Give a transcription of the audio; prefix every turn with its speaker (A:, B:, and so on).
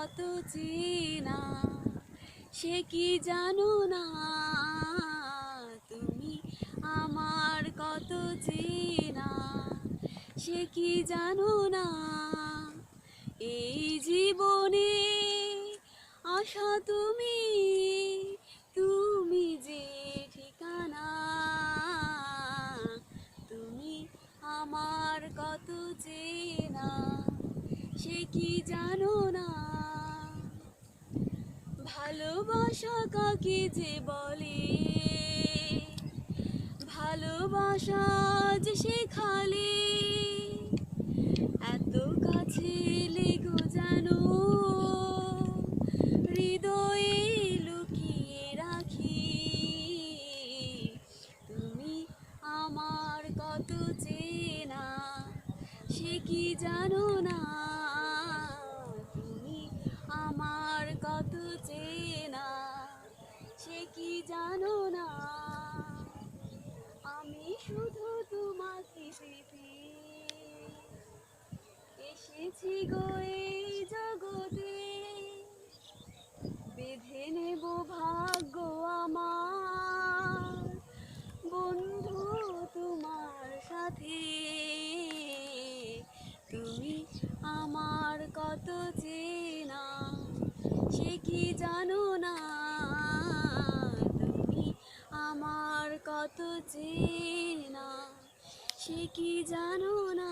A: কত চেনা, সে কি জানো না? তুমি আমার কত চেনা, সে কি জানো না? এই জীবনে আশা তুমি, তুমি যে ঠিকানা, তুমি আমার কত চেনা, সে কি জানো না? ভালোবাসা কাকে যে বলে, ভালোবাসা যে শেখালে, এত কাছে লেগো জানো, হৃদয়ে লুকিয়ে রাখি। তুমি আমার কত চেনা, সে কি জানো না? তুমি আমার কত চেনা, সে কি জানো না? আমি শুধু তোমাকে পেতে এসেছি গো এই জগতে, বেঁধে নেব ভাগ্য আমার বন্ধু তোমার সাথে। তুমি আমার কত চেনা, সে কি জানো না? তুমি আমার কত চেনা, সে কি জানো না?